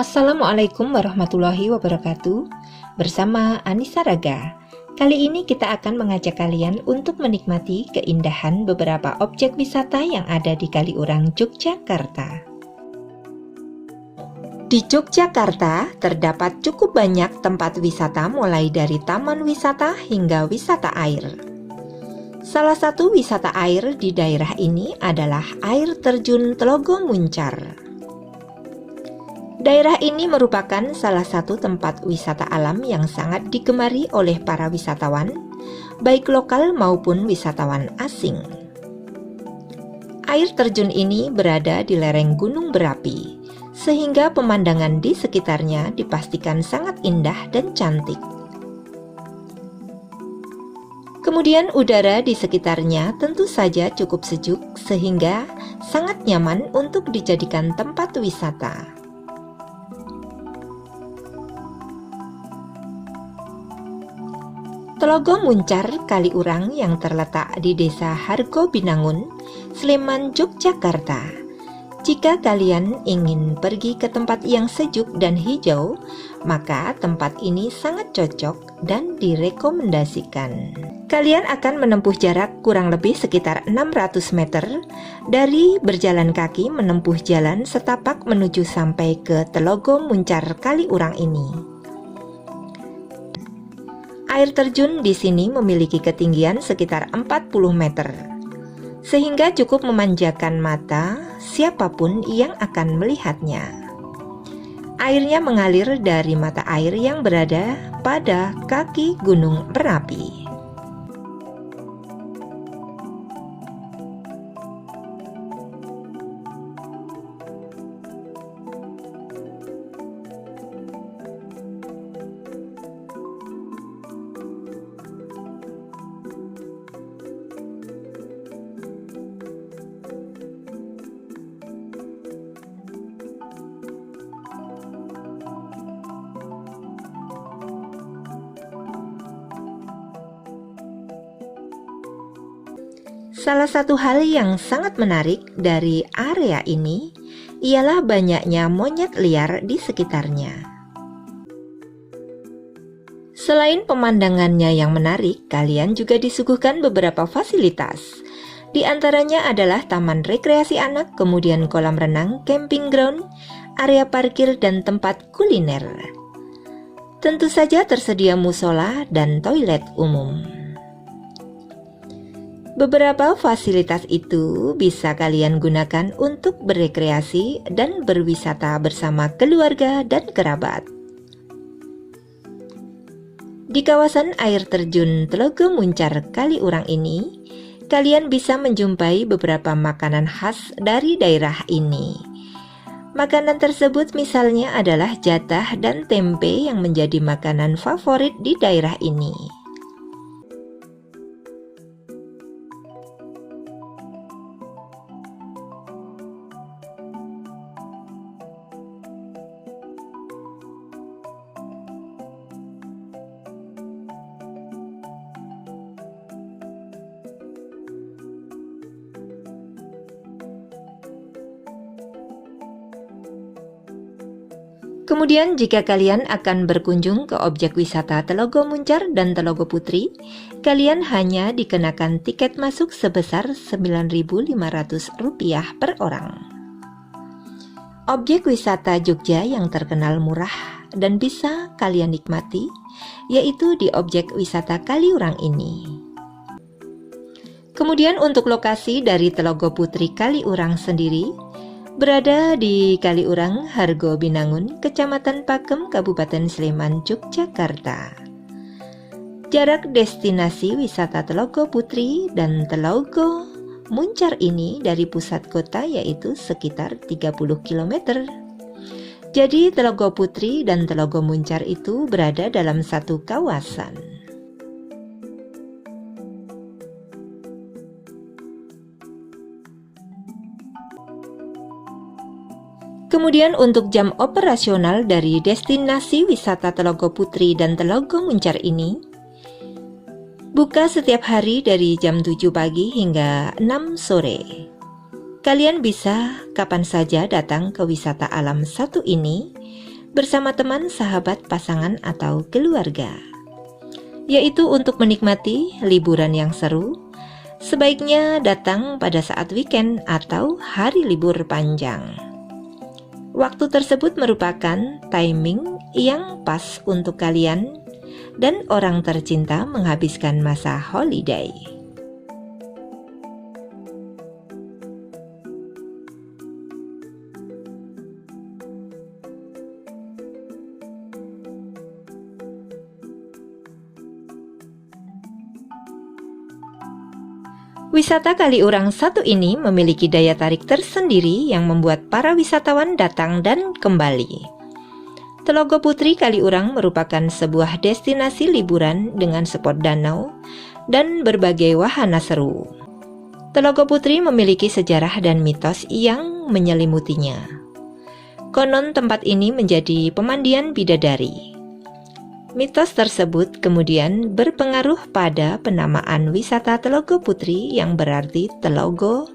Assalamualaikum warahmatullahi wabarakatuh. Bersama Anissa Raga. Kali ini kita akan mengajak kalian untuk menikmati keindahan beberapa objek wisata yang ada di Kaliurang, Yogyakarta. Di Yogyakarta terdapat cukup banyak tempat wisata mulai dari taman wisata hingga wisata air. Salah satu wisata air di daerah ini adalah air terjun Telogo Muncar. Daerah ini merupakan salah satu tempat wisata alam yang sangat digemari oleh para wisatawan, baik lokal maupun wisatawan asing. Air terjun ini berada di lereng gunung berapi, sehingga pemandangan di sekitarnya dipastikan sangat indah dan cantik. Kemudian udara di sekitarnya tentu saja cukup sejuk, sehingga sangat nyaman untuk dijadikan tempat wisata. Telogo Muncar Kaliurang yang terletak di Desa Hargo Binangun, Sleman, Yogyakarta. Jika kalian ingin pergi ke tempat yang sejuk dan hijau, maka tempat ini sangat cocok dan direkomendasikan. Kalian akan menempuh jarak kurang lebih sekitar 600 meter dari berjalan kaki menempuh jalan setapak menuju sampai ke Telogo Muncar Kaliurang ini. Air terjun di sini memiliki ketinggian sekitar 40 meter, sehingga cukup memanjakan mata siapapun yang akan melihatnya. Airnya mengalir dari mata air yang berada pada kaki Gunung Merapi. Salah satu hal yang sangat menarik dari area ini ialah banyaknya monyet liar di sekitarnya. Selain pemandangannya yang menarik, kalian juga disuguhkan beberapa fasilitas. Di antaranya adalah taman rekreasi anak, kemudian kolam renang, camping ground, area parkir, dan tempat kuliner. Tentu saja tersedia musola dan toilet umum. Beberapa fasilitas itu bisa kalian gunakan untuk berekreasi dan berwisata bersama keluarga dan kerabat. Di kawasan air terjun Telogo Muncar Kaliurang ini, kalian bisa menjumpai beberapa makanan khas dari daerah ini. Makanan tersebut misalnya adalah jatah dan tempe yang menjadi makanan favorit di daerah ini. Kemudian jika kalian akan berkunjung ke objek wisata Telogo Muncar dan Telogo Putri, kalian hanya dikenakan tiket masuk sebesar Rp9.500 per orang. Objek wisata Jogja yang terkenal murah dan bisa kalian nikmati, yaitu di objek wisata Kaliurang ini. Kemudian untuk lokasi dari Telogo Putri Kaliurang sendiri, berada di Kaliurang, Hargo Binangun, Kecamatan Pakem, Kabupaten Sleman, Yogyakarta. Jarak destinasi wisata Telogo Putri dan Telogo Muncar ini dari pusat kota yaitu sekitar 30 km. Jadi Telogo Putri dan Telogo Muncar itu berada dalam satu kawasan. Kemudian untuk jam operasional dari destinasi wisata Telogo Putri dan Telogo Muncar ini, buka setiap hari dari jam 7 pagi hingga 6 sore. Kalian bisa kapan saja datang ke wisata alam satu ini bersama teman, sahabat, pasangan, atau keluarga. Yaitu untuk menikmati liburan yang seru, sebaiknya datang pada saat weekend atau hari libur panjang. Waktu tersebut merupakan timing yang pas untuk kalian dan orang tercinta menghabiskan masa holiday. Wisata Kaliurang satu ini memiliki daya tarik tersendiri yang membuat para wisatawan datang dan kembali. Telaga Putri Kaliurang merupakan sebuah destinasi liburan dengan spot danau dan berbagai wahana seru. Telaga Putri memiliki sejarah dan mitos yang menyelimutinya. Konon tempat ini menjadi pemandian bidadari. Mitos tersebut kemudian berpengaruh pada penamaan wisata Telaga Putri yang berarti telogo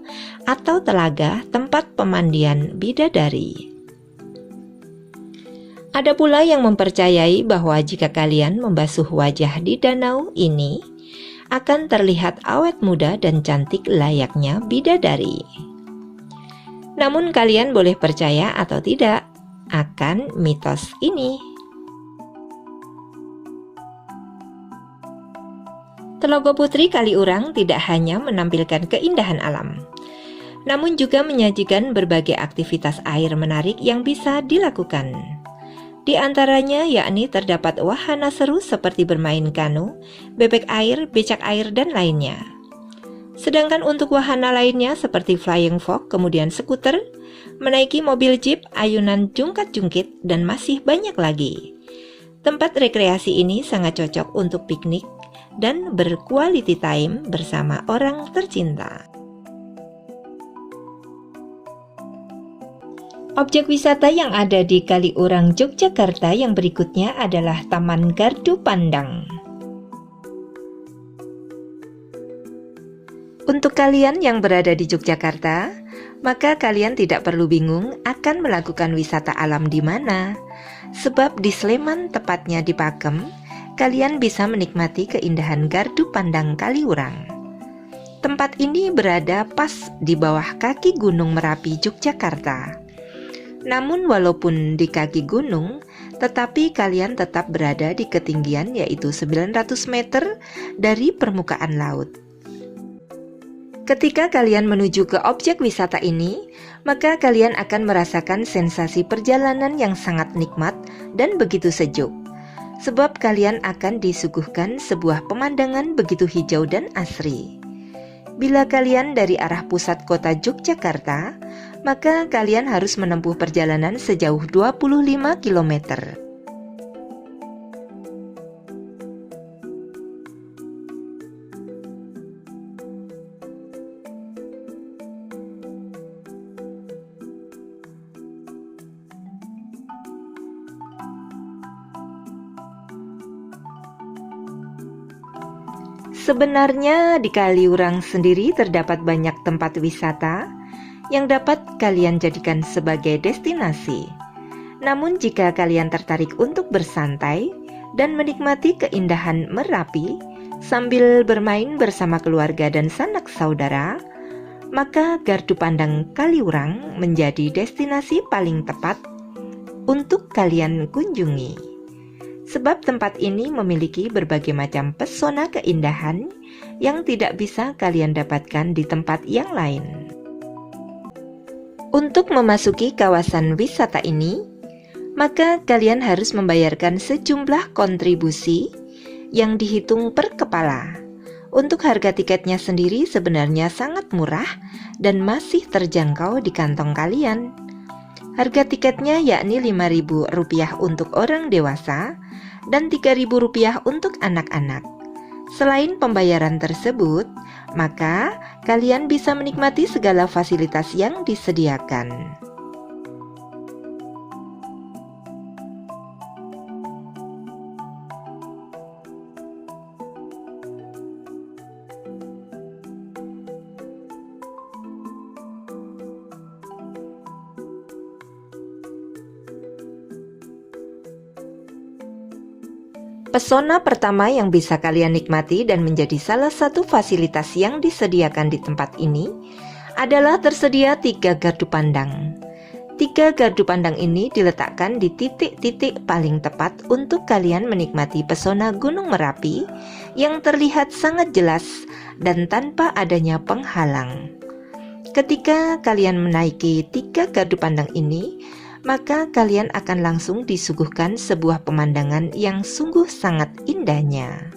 atau telaga tempat pemandian bidadari. Ada pula yang mempercayai bahwa jika kalian membasuh wajah di danau ini, akan terlihat awet muda dan cantik layaknya bidadari. Namun kalian boleh percaya atau tidak akan mitos ini. Telaga Putri Kaliurang tidak hanya menampilkan keindahan alam, namun juga menyajikan berbagai aktivitas air menarik yang bisa dilakukan. Di antaranya yakni terdapat wahana seru seperti bermain kanu, bebek air, becak air, dan lainnya. Sedangkan untuk wahana lainnya seperti flying fox, kemudian skuter, menaiki mobil jeep, ayunan jungkat-jungkit, dan masih banyak lagi. Tempat rekreasi ini sangat cocok untuk piknik dan berquality time bersama orang tercinta. Objek wisata yang ada di Kaliurang, Yogyakarta yang berikutnya adalah Taman Gardu Pandang. Untuk kalian yang berada di Yogyakarta, maka kalian tidak perlu bingung akan melakukan wisata alam di mana, sebab di Sleman, tepatnya di Pakem, kalian bisa menikmati keindahan Gardu Pandang Kaliurang. Tempat ini berada pas di bawah kaki Gunung Merapi, Yogyakarta. Namun walaupun di kaki gunung, tetapi kalian tetap berada di ketinggian yaitu 900 meter dari permukaan laut. Ketika kalian menuju ke objek wisata ini, maka kalian akan merasakan sensasi perjalanan yang sangat nikmat dan begitu sejuk. Sebab kalian akan disuguhkan sebuah pemandangan begitu hijau dan asri. Bila kalian dari arah pusat kota Yogyakarta, maka kalian harus menempuh perjalanan sejauh 25 km. Sebenarnya di Kaliurang sendiri terdapat banyak tempat wisata yang dapat kalian jadikan sebagai destinasi. Namun jika kalian tertarik untuk bersantai dan menikmati keindahan Merapi sambil bermain bersama keluarga dan sanak saudara, maka Gardu Pandang Kaliurang menjadi destinasi paling tepat untuk kalian kunjungi. Sebab tempat ini memiliki berbagai macam pesona keindahan yang tidak bisa kalian dapatkan di tempat yang lain. Untuk memasuki kawasan wisata ini, maka kalian harus membayarkan sejumlah kontribusi yang dihitung per kepala. Untuk harga tiketnya sendiri sebenarnya sangat murah dan masih terjangkau di kantong kalian. Harga tiketnya yakni Rp5.000 untuk orang dewasa dan Rp3.000 untuk anak-anak. Selain pembayaran tersebut, maka kalian bisa menikmati segala fasilitas yang disediakan. Pesona pertama yang bisa kalian nikmati dan menjadi salah satu fasilitas yang disediakan di tempat ini adalah tersedia 3 gardu pandang. 3 gardu pandang ini diletakkan di titik-titik paling tepat untuk kalian menikmati pesona Gunung Merapi yang terlihat sangat jelas dan tanpa adanya penghalang. Ketika kalian menaiki 3 gardu pandang ini, maka kalian akan langsung disuguhkan sebuah pemandangan yang sungguh sangat indahnya.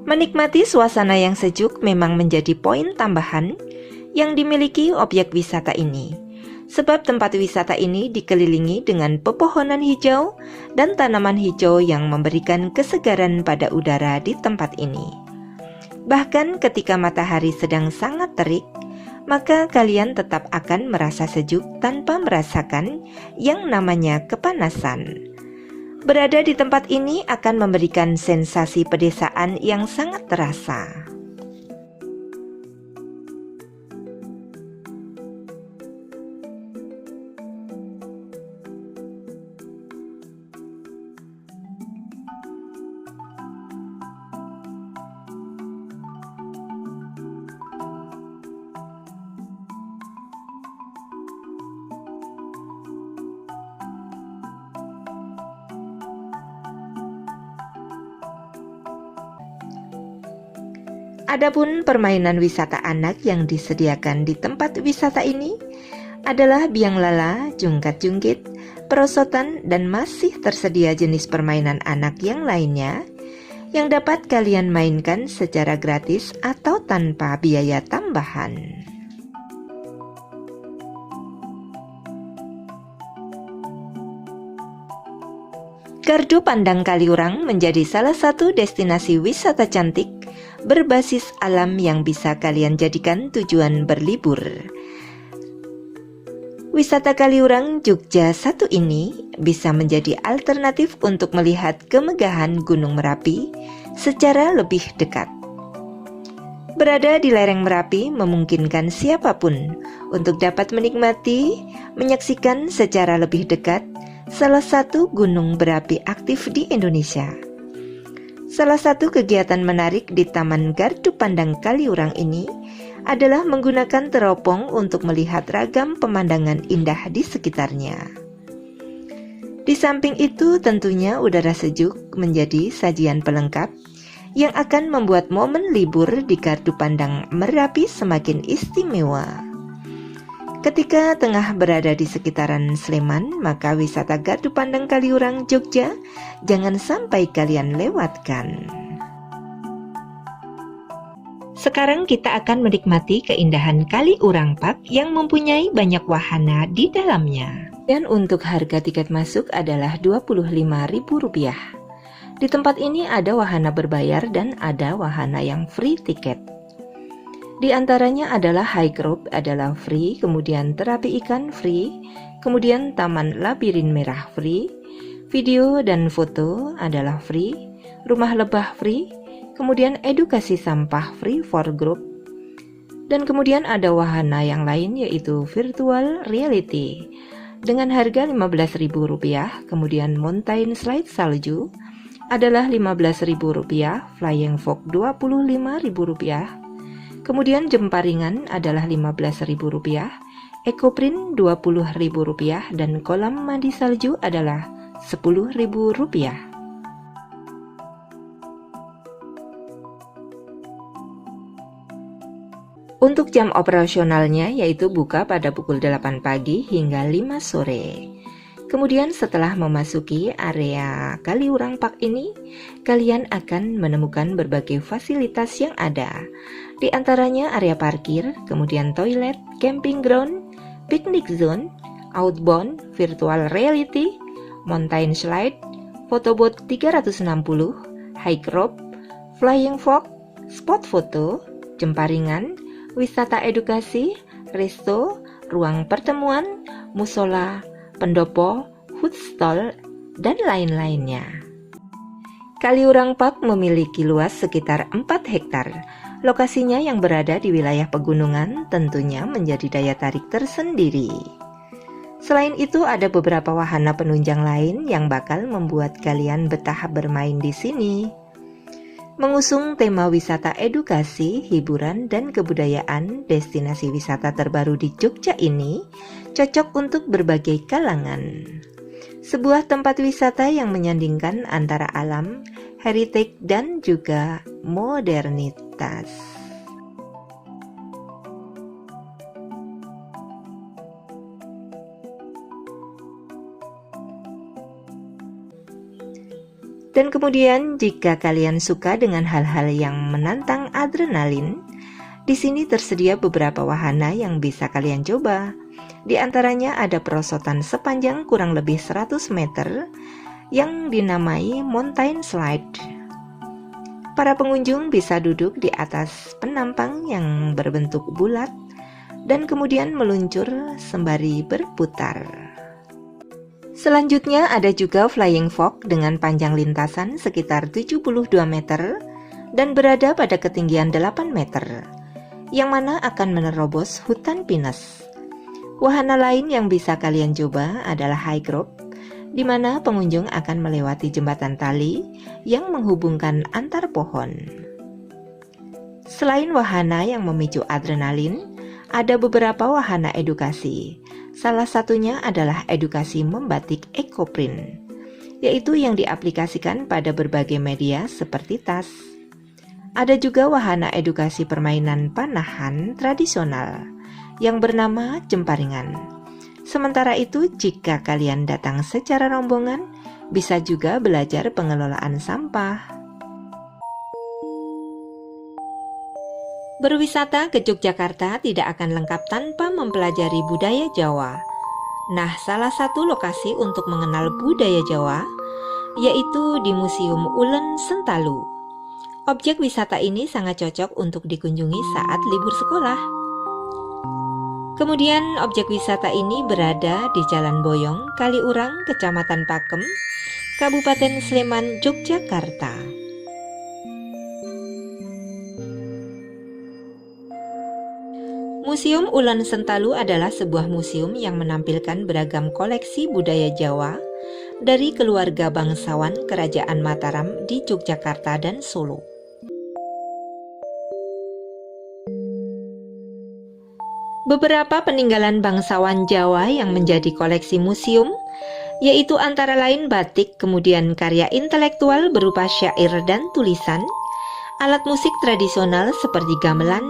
Menikmati suasana yang sejuk memang menjadi poin tambahan yang dimiliki objek wisata ini. Sebab tempat wisata ini dikelilingi dengan pepohonan hijau dan tanaman hijau yang memberikan kesegaran pada udara di tempat ini. Bahkan ketika matahari sedang sangat terik, maka kalian tetap akan merasa sejuk tanpa merasakan yang namanya kepanasan. Berada di tempat ini akan memberikan sensasi pedesaan yang sangat terasa. Adapun permainan wisata anak yang disediakan di tempat wisata ini adalah biang lala, jungkat-jungkit, perosotan, dan masih tersedia jenis permainan anak yang lainnya yang dapat kalian mainkan secara gratis atau tanpa biaya tambahan. Gardu Pandang Kaliurang menjadi salah satu destinasi wisata cantik berbasis alam yang bisa kalian jadikan tujuan berlibur. Wisata Kaliurang Jogja 1 ini bisa menjadi alternatif untuk melihat kemegahan Gunung Merapi secara lebih dekat. Berada di lereng Merapi memungkinkan siapapun untuk dapat menikmati, menyaksikan secara lebih dekat salah satu gunung berapi aktif di Indonesia. Salah satu kegiatan menarik di Taman Gardu Pandang Kaliurang ini adalah menggunakan teropong untuk melihat ragam pemandangan indah di sekitarnya. Di samping itu tentunya udara sejuk menjadi sajian pelengkap yang akan membuat momen libur di Gardu Pandang Merapi semakin istimewa. Ketika tengah berada di sekitaran Sleman, maka wisata Gardu Pandang Kaliurang Jogja jangan sampai kalian lewatkan. Sekarang kita akan menikmati keindahan Kaliurang Park yang mempunyai banyak wahana di dalamnya. Dan untuk harga tiket masuk adalah Rp25.000. Di tempat ini ada wahana berbayar dan ada wahana yang free tiket. Di antaranya adalah high rope adalah free, kemudian terapi ikan free, kemudian taman labirin merah free, video dan foto adalah free, rumah lebah free, kemudian edukasi sampah free for group, dan kemudian ada wahana yang lain yaitu virtual reality dengan harga Rp15.000, kemudian mountain slide salju adalah Rp15.000, flying fox Rp25.000, kemudian jemparingan adalah Rp15.000, ekoprint Rp20.000, dan kolam mandi salju adalah Rp10.000. Untuk jam operasionalnya yaitu buka pada pukul 8 pagi hingga 5 sore. Kemudian setelah memasuki area Kaliurang Park ini, kalian akan menemukan berbagai fasilitas yang ada. Di antaranya area parkir, kemudian toilet, camping ground, picnic zone, outbound, virtual reality, mountain slide, photobooth 360, high rope, flying fox, spot foto, jemparingan, wisata edukasi, resto, ruang pertemuan, musola, pendopo, food stall, dan lain-lainnya. Kaliurang Park memiliki luas sekitar 4 hektar. Lokasinya yang berada di wilayah pegunungan tentunya menjadi daya tarik tersendiri. Selain itu, ada beberapa wahana penunjang lain yang bakal membuat kalian betah bermain di sini. Mengusung tema wisata edukasi, hiburan, dan kebudayaan, destinasi wisata terbaru di Jogja ini cocok untuk berbagai kalangan. Sebuah tempat wisata yang menyandingkan antara alam, heritage, dan juga modernitas. Dan kemudian jika kalian suka dengan hal-hal yang menantang adrenalin, di sini tersedia beberapa wahana yang bisa kalian coba. Di antaranya ada perosotan sepanjang kurang lebih 100 meter yang dinamai mountain slide. Para pengunjung bisa duduk di atas penampang yang berbentuk bulat dan kemudian meluncur sembari berputar. Selanjutnya ada juga flying fox dengan panjang lintasan sekitar 72 meter dan berada pada ketinggian 8 meter, yang mana akan menerobos hutan pinus. Wahana lain yang bisa kalian coba adalah high rope, di mana pengunjung akan melewati jembatan tali yang menghubungkan antar pohon. Selain wahana yang memicu adrenalin, ada beberapa wahana edukasi. Salah satunya adalah edukasi membatik ekoprint, yaitu yang diaplikasikan pada berbagai media seperti tas. Ada juga wahana edukasi permainan panahan tradisional yang bernama jemparingan. Sementara itu, jika kalian datang secara rombongan, bisa juga belajar pengelolaan sampah. Berwisata ke Yogyakarta tidak akan lengkap tanpa mempelajari budaya Jawa. Nah, salah satu lokasi untuk mengenal budaya Jawa yaitu di Museum Ulen Sentalu. Objek wisata ini sangat cocok untuk dikunjungi saat libur sekolah. Kemudian objek wisata ini berada di Jalan Boyong, Kaliurang, Kecamatan Pakem, Kabupaten Sleman, Yogyakarta. Museum Ulen Sentalu adalah sebuah museum yang menampilkan beragam koleksi budaya Jawa dari keluarga bangsawan Kerajaan Mataram di Yogyakarta dan Solo. Beberapa peninggalan bangsawan Jawa yang menjadi koleksi museum yaitu antara lain batik, kemudian karya intelektual berupa syair dan tulisan, alat musik tradisional seperti gamelan,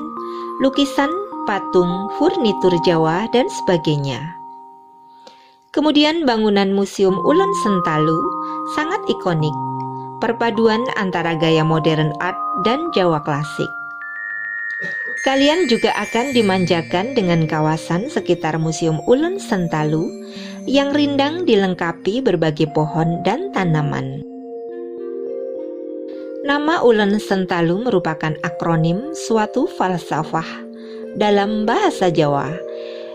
lukisan, patung, furnitur Jawa, dan sebagainya. Kemudian bangunan Museum Ulen Sentalu sangat ikonik, perpaduan antara gaya modern art dan Jawa klasik. Kalian juga akan dimanjakan dengan kawasan sekitar Museum Ulen Sentalu yang rindang dilengkapi berbagai pohon dan tanaman. Nama Ulen Sentalu merupakan akronim suatu falsafah dalam bahasa Jawa,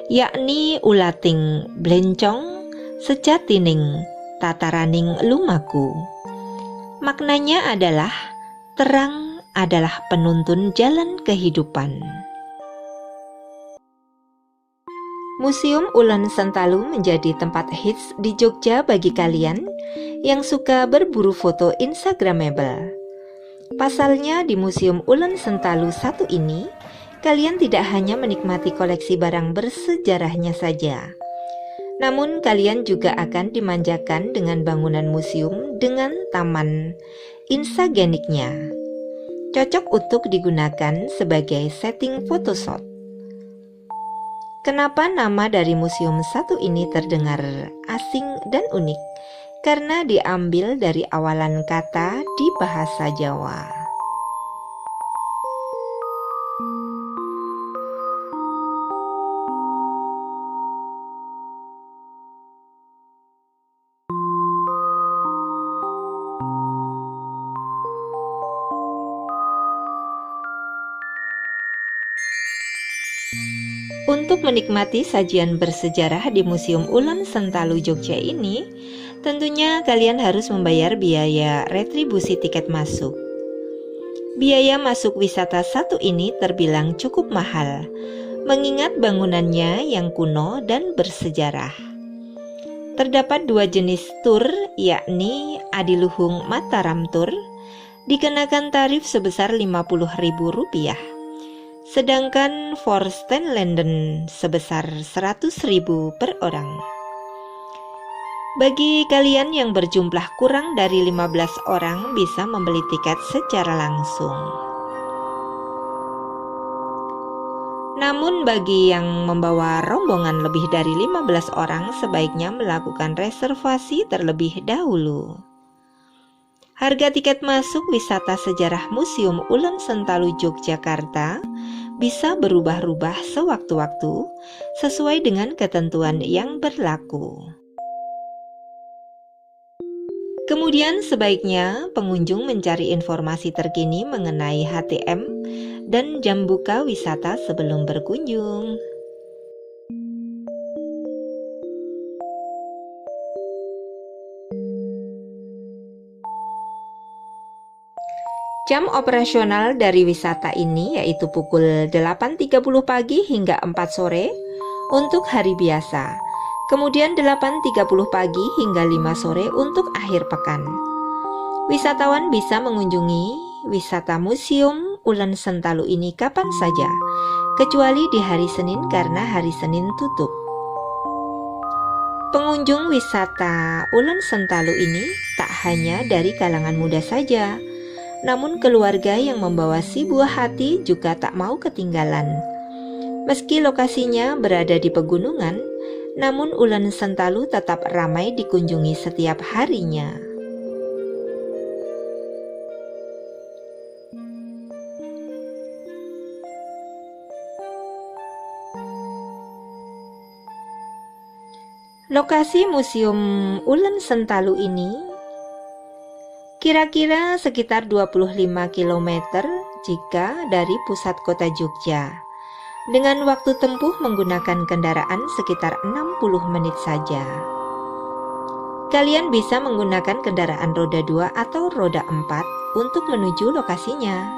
yakni ulating blencong, sejatining tataraning lumaku. Maknanya adalah terang adalah penuntun jalan kehidupan. Museum Ulen Sentalu menjadi tempat hits di Jogja bagi kalian yang suka berburu foto instagramable. Pasalnya di Museum Ulen Sentalu 1 ini, kalian tidak hanya menikmati koleksi barang bersejarahnya saja, namun kalian juga akan dimanjakan dengan bangunan museum dengan taman instageniknya. Cocok untuk digunakan sebagai setting photoshoot. Kenapa nama dari museum 1 ini terdengar asing dan unik? Karena diambil dari awalan kata di bahasa Jawa. Untuk menikmati sajian bersejarah di Museum Ulen Sentalu Jogja ini, Tentunya kalian harus membayar biaya retribusi tiket masuk. Biaya masuk wisata satu ini terbilang cukup mahal, mengingat bangunannya yang kuno dan bersejarah. Terdapat dua jenis tur, yakni Adiluhung Mataram Tour, dikenakan tarif sebesar Rp50.000, sedangkan Forstenlanden sebesar Rp100.000 per orang. Bagi kalian yang berjumlah kurang dari 15 orang bisa membeli tiket secara langsung. Namun bagi yang membawa rombongan lebih dari 15 orang sebaiknya melakukan reservasi terlebih dahulu. Harga tiket masuk wisata sejarah Museum Ulen Sentalu Yogyakarta bisa berubah-ubah sewaktu-waktu sesuai dengan ketentuan yang berlaku. Kemudian sebaiknya pengunjung mencari informasi terkini mengenai HTM dan jam buka wisata sebelum berkunjung. Jam operasional dari wisata ini yaitu pukul 8.30 pagi hingga 4 sore untuk hari biasa, kemudian 8.30 pagi hingga 5 sore untuk akhir pekan. Wisatawan bisa mengunjungi wisata Museum Ulen Sentalu ini kapan saja, kecuali di hari Senin karena hari Senin tutup. Pengunjung wisata Ulen Sentalu ini tak hanya dari kalangan muda saja, namun keluarga yang membawa si buah hati juga tak mau ketinggalan. Meski lokasinya berada di pegunungan, namun Ulen Sentalu tetap ramai dikunjungi setiap harinya. Lokasi Museum Ulen Sentalu ini kira-kira sekitar 25 km jika dari pusat kota Jogja, dengan waktu tempuh menggunakan kendaraan sekitar 60 menit saja. Kalian bisa menggunakan kendaraan roda 2 atau roda 4 untuk menuju lokasinya.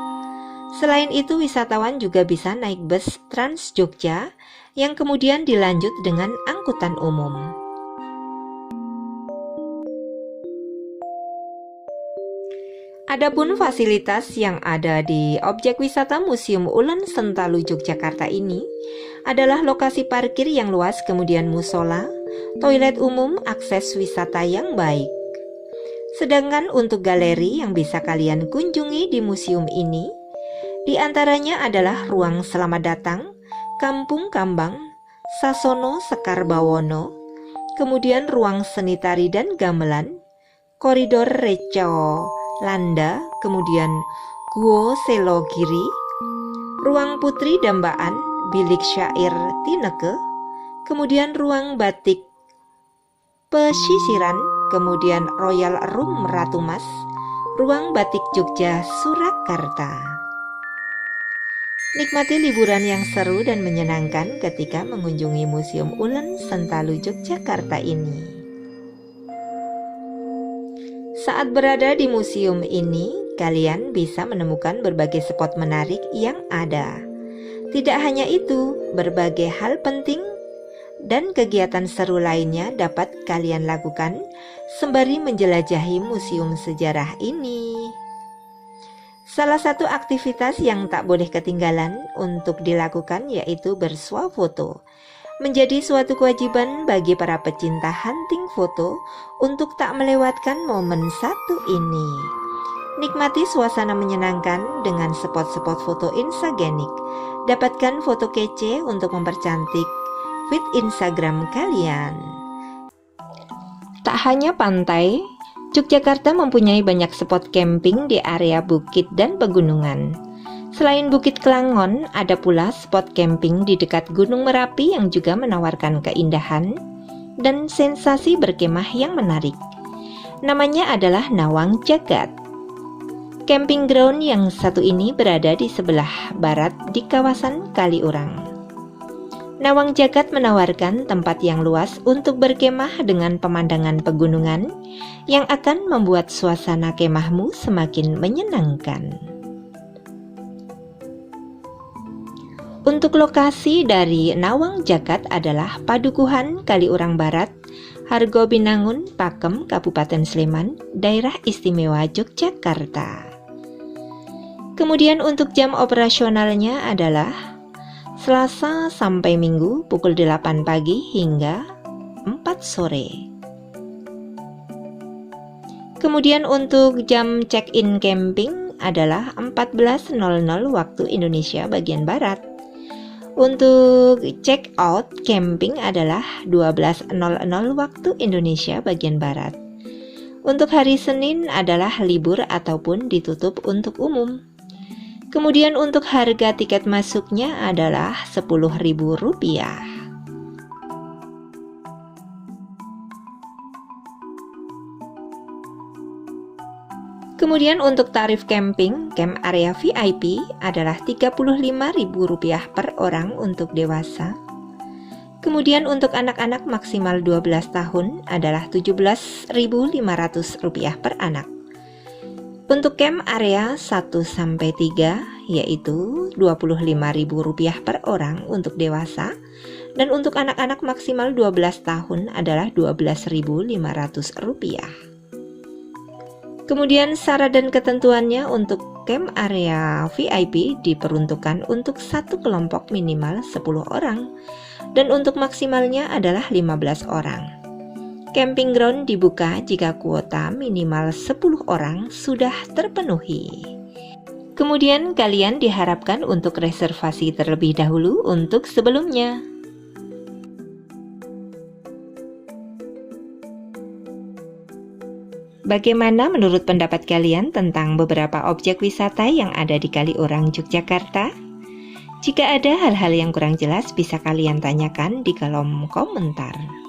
Selain itu, wisatawan juga bisa naik bus Trans Jogja yang kemudian dilanjut dengan angkutan umum. Adapun fasilitas yang ada di objek wisata Museum Ulen Sentalu Yogyakarta ini adalah lokasi parkir yang luas, kemudian musola, toilet umum, akses wisata yang baik. Sedangkan untuk galeri yang bisa kalian kunjungi di museum ini, di antaranya adalah ruang Selamat Datang, Kampung Kambang, Sasono Sekar Bawono, kemudian ruang Seni Tari dan Gamelan, koridor Reco Landa, kemudian Guo Selogiri, ruang Putri Dambaan, bilik syair Tineke, kemudian ruang batik Pesisiran, kemudian Royal Room Ratu Mas, ruang batik Jogja Surakarta. Nikmati liburan yang seru dan menyenangkan ketika mengunjungi Museum Ulen Sentalu Yogyakarta ini. Saat berada di museum ini, kalian bisa menemukan berbagai spot menarik yang ada. Tidak hanya itu, berbagai hal penting dan kegiatan seru lainnya dapat kalian lakukan sembari menjelajahi museum sejarah ini. Salah satu aktivitas yang tak boleh ketinggalan untuk dilakukan yaitu bersuah foto. Menjadi suatu kewajiban bagi para pecinta hunting foto untuk tak melewatkan momen satu ini. Nikmati suasana menyenangkan dengan spot-spot foto instagenik. Dapatkan foto kece untuk mempercantik feed Instagram kalian. Tak hanya pantai, Yogyakarta mempunyai banyak spot camping di area bukit dan pegunungan. Selain Bukit Kelangon, ada pula spot camping di dekat Gunung Merapi yang juga menawarkan keindahan dan sensasi berkemah yang menarik. Namanya adalah Nawang Jagat. Camping ground yang satu ini berada di sebelah barat di kawasan Kaliurang. Nawang Jagat menawarkan tempat yang luas untuk berkemah dengan pemandangan pegunungan yang akan membuat suasana kemahmu semakin menyenangkan. Untuk lokasi dari Nawang Jagat adalah Padukuhan Kaliurang Barat, Hargobinangun, Pakem, Kabupaten Sleman, Daerah Istimewa Yogyakarta. Kemudian untuk jam operasionalnya adalah Selasa sampai Minggu pukul 8 pagi hingga 4 sore. Kemudian untuk jam check-in camping adalah 14.00 waktu Indonesia bagian Barat. Untuk check-out camping adalah 12.00 waktu Indonesia bagian Barat. Untuk hari Senin adalah libur ataupun ditutup untuk umum. Kemudian untuk harga tiket masuknya adalah Rp10.000. Kemudian untuk tarif camping, camp area VIP adalah Rp35.000 per orang untuk dewasa. Kemudian untuk anak-anak maksimal 12 tahun adalah Rp17.500 per anak. Untuk camp area 1-3 yaitu Rp25.000 per orang untuk dewasa, dan untuk anak-anak maksimal 12 tahun adalah Rp12.500. Kemudian syarat dan ketentuannya untuk camp area VIP diperuntukkan untuk satu kelompok minimal 10 orang, dan untuk maksimalnya adalah 15 orang. Camping ground dibuka jika kuota minimal 10 orang sudah terpenuhi. Kemudian kalian diharapkan untuk reservasi terlebih dahulu untuk sebelumnya. Bagaimana menurut pendapat kalian tentang beberapa objek wisata yang ada di Kaliurang, Yogyakarta? Jika ada hal-hal yang kurang jelas, bisa kalian tanyakan di kolom komentar.